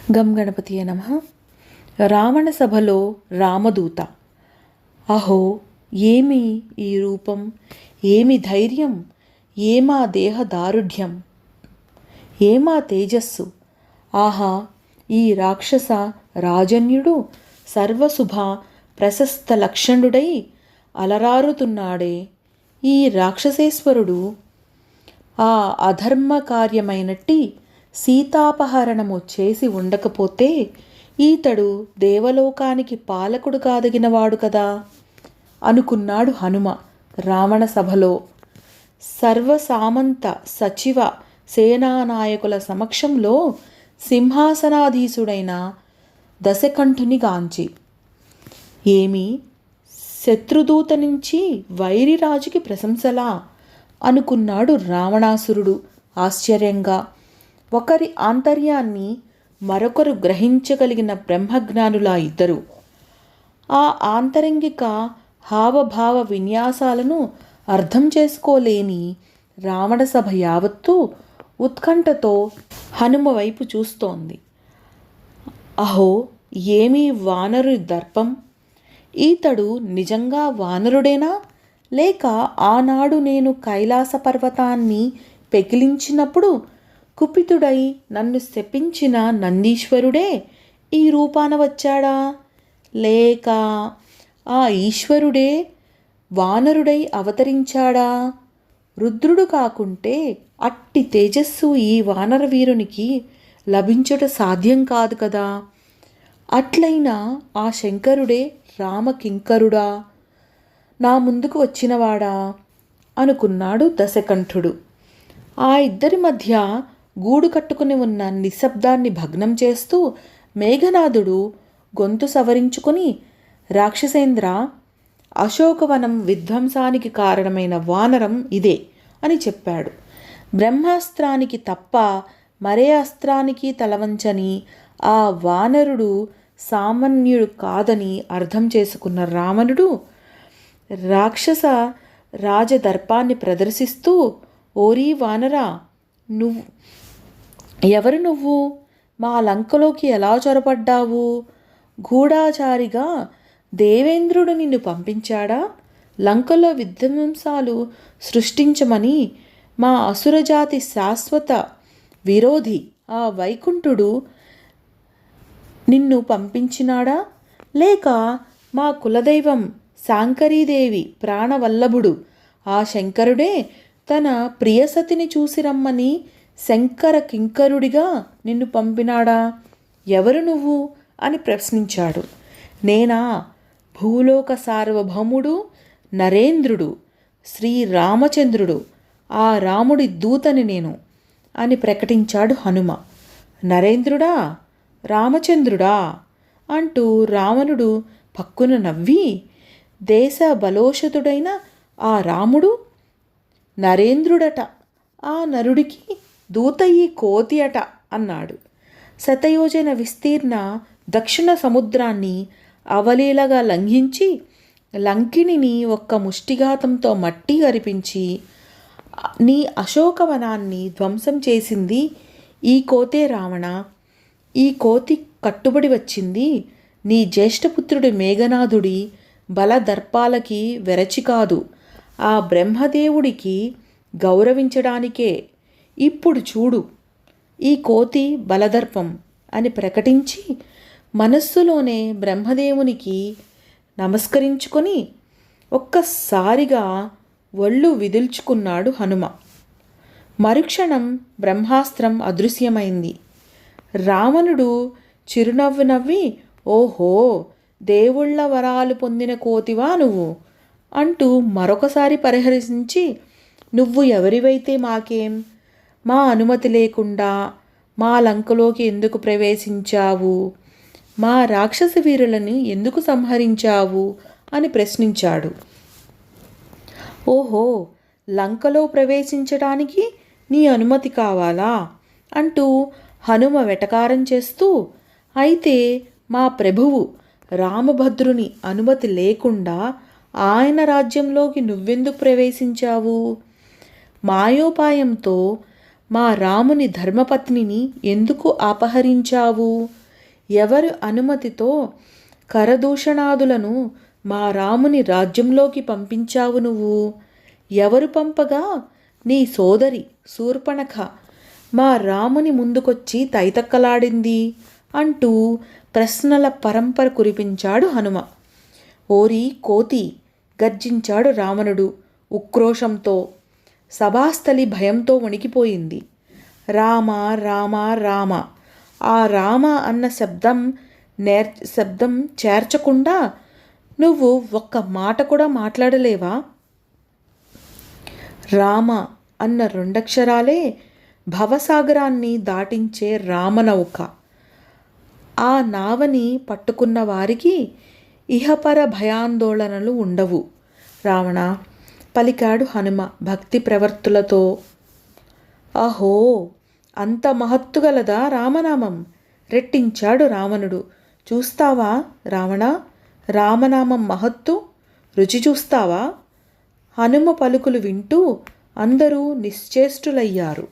గం గణపతియే నమః. రావణ సభలో రామదూత. అహో, ఏమి ఈ రూపం, ఏమి ధైర్యం, ఏమా దేహ దారుఢ్యం, ఏమా తేజస్సు. ఆహా, ఈ రాక్షస రాజన్యుడు సర్వశుభ ప్రశస్త లక్షణుడై అలరారుతున్నాడే. ఈ రాక్షసేశ్వరుడు ఆ అధర్మ కార్యమైనట్టి సీతాపహరణము చేసి ఉండకపోతే ఈతడు దేవలోకానికి పాలకుడు కాదగినవాడు కదా అనుకున్నాడు హనుమ. రావణ సభలో సర్వసామంత సచివ సేనానాయకుల సమక్షంలో సింహాసనాధీసుడైన దశకంఠుని గాంచి, ఏమి శత్రుదూత నుంచి వైరిరాజుకి ప్రశంసలా అనుకున్నాడు రావణాసురుడు ఆశ్చర్యంగా. ఒకరి ఆంతర్యాన్ని మరొకరు గ్రహించగలిగిన బ్రహ్మజ్ఞానులా ఇద్దరు. ఆ ఆంతరంగిక హావభావ విన్యాసాలను అర్థం చేసుకోలేని రావణ సభ యావత్తూ ఉత్కంఠతో హనుమ వైపు చూస్తోంది. అహో, ఏమీ వానరు దర్పం! ఈతడు నిజంగా వానరుడేనా, లేక ఆనాడు నేను కైలాస పర్వతాన్ని పెకిలించినప్పుడు కుపితుడై నన్ను శపించిన నందీశ్వరుడే ఈ రూపాన వచ్చాడా, లేక ఆ ఈశ్వరుడే వానరుడై అవతరించాడా? రుద్రుడు కాకుంటే అట్టి తేజస్సు ఈ వానర వీరునికి లభించుట సాధ్యం కాదు కదా. అట్లయినా ఆ శంకరుడే రామకింకరుడా, నా ముందుకు వచ్చినవాడా అనుకున్నాడు దశకంఠుడు. ఆ ఇద్దరి మధ్య గూడు కట్టుకుని ఉన్న నిశ్శబ్దాన్ని భగ్నం చేస్తూ మేఘనాథుడు గొంతు సవరించుకొని, రాక్షసేంద్ర, అశోకవనం విధ్వంసానికి కారణమైన వానరం ఇదే అని చెప్పాడు. బ్రహ్మాస్త్రానికి తప్ప మరే అస్త్రానికి తలవంచని ఆ వానరుడు సామాన్యుడు కాదని అర్థం చేసుకున్న రావణుడు రాక్షస రాజదర్పాన్ని ప్రదర్శిస్తూ, ఓరీ వానరా, ఎవరు నువ్వు? మా లంకలోకి ఎలా చొరపడ్డావు? గూఢాచారిగా దేవేంద్రుడు నిన్ను పంపించాడా? లంకలో విధ్వంసాలు సృష్టించమని మా అసురజాతి శాశ్వత విరోధి ఆ వైకుంఠుడు నిన్ను పంపించినాడా? లేక మా కులదైవం శాంకరీదేవి ప్రాణవల్లభుడు ఆ శంకరుడే తన ప్రియసతిని చూసి రమ్మని శంకర కింకరుడిగా నిన్ను పంపినాడా? ఎవరు నువ్వు అని ప్రశ్నించాడు. నేనా, భూలోక సార్వభౌముడు నరేంద్రుడు, శ్రీరామచంద్రుడు, ఆ రాముడి దూతని నేను అని ప్రకటించాడు హనుమ. నరేంద్రుడా, రామచంద్రుడా అంటూ రావణుడు పక్కున నవ్వి, దేశ బలోషతుడైన ఆ రాముడు నరేంద్రుడట, ఆ నరుడికి దూత ఈ కోతి అట అన్నాడు. శతయోజన విస్తీర్ణ దక్షిణ సముద్రాన్ని అవలీలగా లంఘించి లంకిణిని ఒక్క ముష్టిఘాతంతో మట్టి కరిపించి నీ అశోకవనాన్ని ధ్వంసం చేసింది ఈ కోతే రావణ. ఈ కోతి కట్టుబడి వచ్చింది నీ జ్యేష్ఠపుత్రుడి మేఘనాథుడి బలదర్పాలకి వెరచి కాదు, ఆ బ్రహ్మదేవుడికి గౌరవించడానికే. ఇప్పుడు చూడు, ఈ కోతి బలదర్పం అని ప్రకటించి మనస్సులోనే బ్రహ్మదేవునికి నమస్కరించుకొని ఒక్కసారిగా ఒళ్ళు విదుల్చుకున్నాడు హనుమ. మరుక్షణం బ్రహ్మాస్త్రం అదృశ్యమైంది. రావణుడు చిరునవ్వు నవ్వి, ఓహో, దేవుళ్ళ వరాలు పొందిన కోతివా నువ్వు అంటూ మరొకసారి పరిహసించి, నువ్వు ఎవరివైతే మాకేం, మా అనుమతి లేకుండా మా లంకలోకి ఎందుకు ప్రవేశించావు, మా రాక్షస వీరులను ఎందుకు సంహరించావు అని ప్రశ్నించాడు. ఓహో, లంకలో ప్రవేశించడానికి నీ అనుమతి కావాలా అంటూ హనుమ వెటకారం చేస్తూ, అయితే మా ప్రభువు రామభద్రుని అనుమతి లేకుండా ఆయన రాజ్యంలోకి నువ్వెందుకు ప్రవేశించావు? మాయోపాయంతో మా రాముని ధర్మపత్నిని ఎందుకు అపహరించావు? ఎవరి అనుమతితో కరదూషణాదులను మా రాముని రాజ్యంలోకి పంపించావు నువ్వు? ఎవరు పంపగా నీ సోదరి శూర్పణఖ మా రాముని ముందుకొచ్చి తైతక్కలాడింది అంటూ ప్రశ్నల పరంపర కురిపించాడు హనుమ. ఓరి కోతి! గర్జించాడు రావణుడు ఉక్రోషంతో. సభాస్థలి భయంతో వణికిపోయింది. రామ రామ రామ, ఆ రామ అన్న శబ్దం చేర్చకుండా నువ్వు ఒక్క మాట కూడా మాట్లాడలేవా? రామ అన్న రెండక్షరాలే భవసాగరాన్ని దాటించే రామనౌక. ఆ నావని పట్టుకున్న వారికి ఇహపర భయాందోళనలు ఉండవు రావణ, పలికాడు హనుమ భక్తి ప్రవర్తులతో. అహో, అంత మహత్తుగలదా రామనామం? రెట్టించాడు రావణుడు. చూస్తావా రావణ, రామనామం మహత్తు రుచి చూస్తావా? హనుమ పలుకులు వింటూ అందరూ నిశ్చేష్టులయ్యారు.